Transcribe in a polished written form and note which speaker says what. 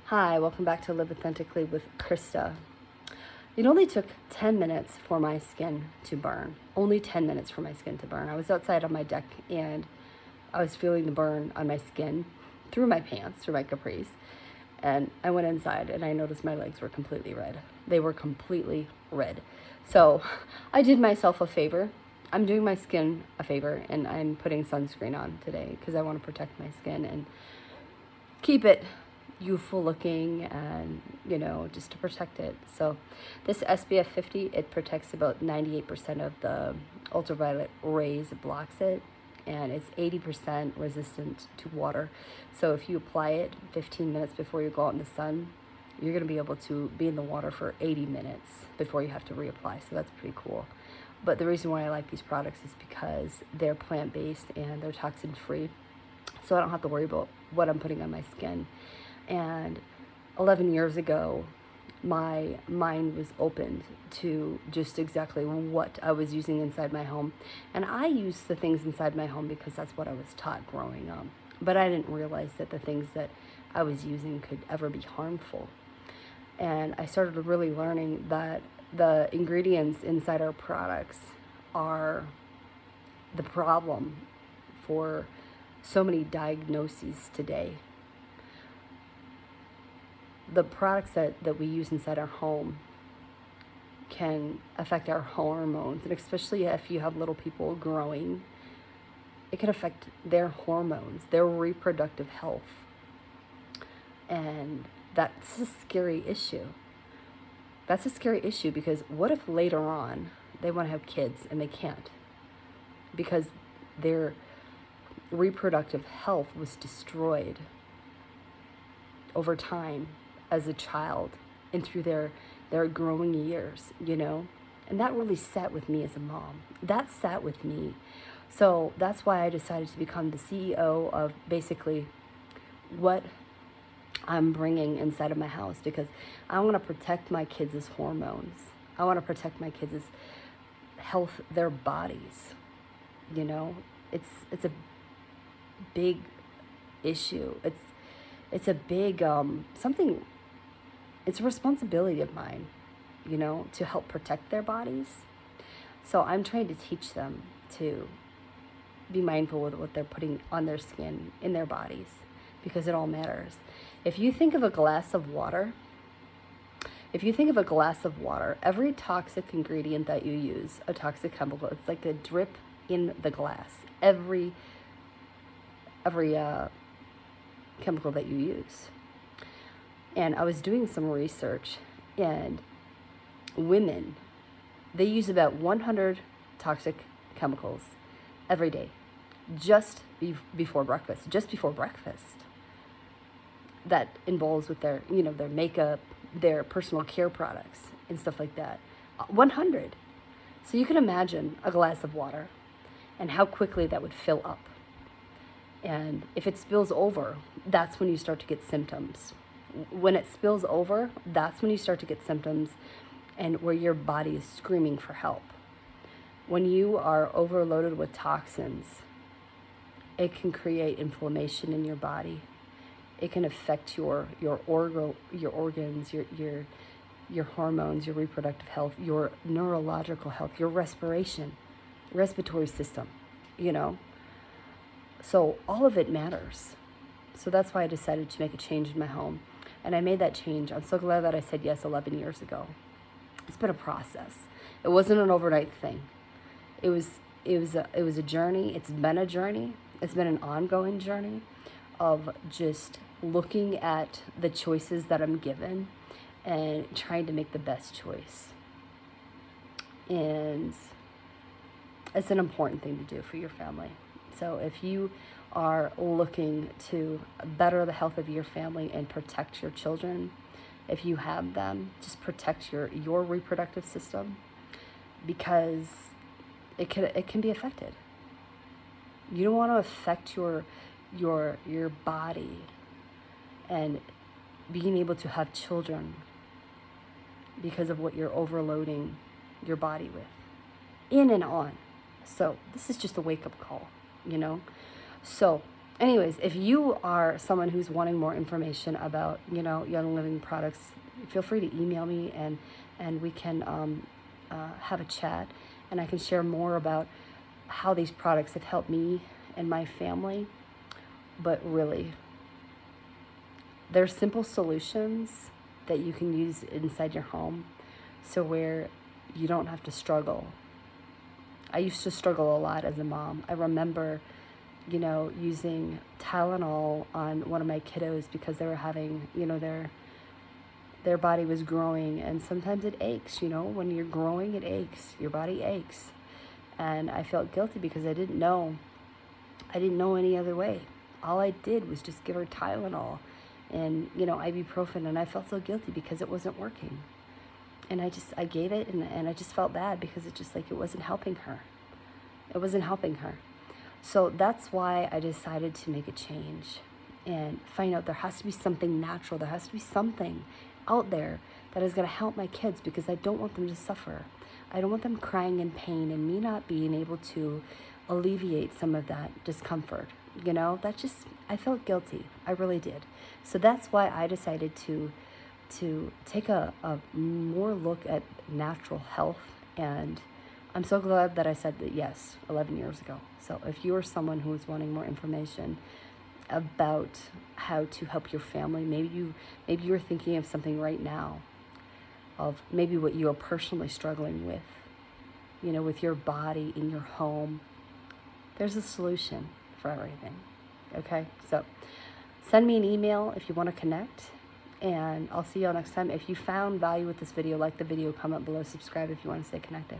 Speaker 1: Hi, welcome back to Live Authentically with Krista. It only took 10 minutes for my skin to burn. Only 10 minutes for my skin to burn. I was outside on my deck and I was feeling the burn on my skin through my pants, through my capris. And I went inside and I noticed my legs were completely red. They were completely red. So I did myself a favor. I'm doing my skin a favor and I'm putting sunscreen on today because I want to protect my skin and keep it youthful looking and just to protect it. So this SPF 50, it protects about 98% of the ultraviolet rays, it blocks it, and it's 80% resistant to water. So if you apply it 15 minutes before you go out in the sun, you're going to be able to be in the water for 80 minutes before you have to reapply. So that's pretty cool. But the reason why I like these products is because they're plant-based and they're toxin-free. So I don't have to worry about what I'm putting on my skin. And 11 years ago, my mind was opened to just exactly what I was using inside my home. And I used the things inside my home because that's what I was taught growing up. But I didn't realize that the things that I was using could ever be harmful. And I started really learning that the ingredients inside our products are the problem for so many diagnoses today. The products that we use inside our home can affect our hormones, and especially if you have little people growing, it can affect their hormones, their reproductive health. And that's a scary issue. That's a scary issue because what if later on they want to have kids and they can't because their reproductive health was destroyed over time as a child and through their growing years, And that really sat with me as a mom. That sat with me. So that's why I decided to become the CEO of basically what I'm bringing inside of my house, because I want to protect my kids' hormones. I want to protect my kids' health, their bodies. It's a big issue. It's a big something. It's a responsibility of mine, to help protect their bodies. So I'm trying to teach them to be mindful with what they're putting on their skin, in their bodies, because it all matters. If you think of a glass of water, every toxic ingredient that you use, a toxic chemical, it's like a drip in the glass. Every chemical that you use. And I was doing some research, and women, they use about 100 toxic chemicals every day, just before breakfast. That involves with their, their makeup, their personal care products, and stuff like that. 100. So you can imagine a glass of water and how quickly that would fill up. And if it spills over, that's when you start to get symptoms. When it spills over, that's when you start to get symptoms and where your body is screaming for help. When you are overloaded with toxins, it can create inflammation in your body. It can affect your organs, your hormones, your reproductive health, your neurological health, your respiratory system, So all of it matters. So that's why I decided to make a change in my home. And I made that change. I'm so glad that I said yes 11 years ago. It's been a process. It wasn't an overnight thing. It was a journey. It's been a journey. It's been an ongoing journey of just looking at the choices that I'm given and trying to make the best choice. And it's an important thing to do for your family. So if you are looking to better the health of your family and protect your children, if you have them, just protect your reproductive system, because it can be affected. You don't want to affect your body and being able to have children because of what you're overloading your body with, in and on. So this is just a wake-up call, So Anyways, if you are someone who's wanting more information about, Young Living products, feel free to email me, and we can have a chat, and I can share more about how these products have helped me and my family. But really, they're simple solutions that you can use inside your home, so where you don't have to struggle. I used to struggle a lot as a mom. I remember, using Tylenol on one of my kiddos because they were having, their body was growing, and sometimes it aches, when you're growing, it aches, your body aches. And I felt guilty because I didn't know any other way. All I did was just give her Tylenol and, ibuprofen, and I felt so guilty because it wasn't working. And I gave it, and I just felt bad because it wasn't helping her. It wasn't helping her. So that's why I decided to make a change and find out there has to be something natural. There has to be something out there that is going to help my kids, because I don't want them to suffer. I don't want them crying in pain and me not being able to alleviate some of that discomfort. I felt guilty. I really did. So that's why I decided to take a more look at natural health, and I'm so glad that I said that yes 11 years ago. So if you are someone who is wanting more information about how to help your family, maybe you're thinking of something right now, of maybe what you are personally struggling with, with your body in your home, there's a solution for everything. Okay, so send me an email if you want to connect, and I'll see y'all next time. If you found value with this video, like the video, comment below, subscribe if you want to stay connected.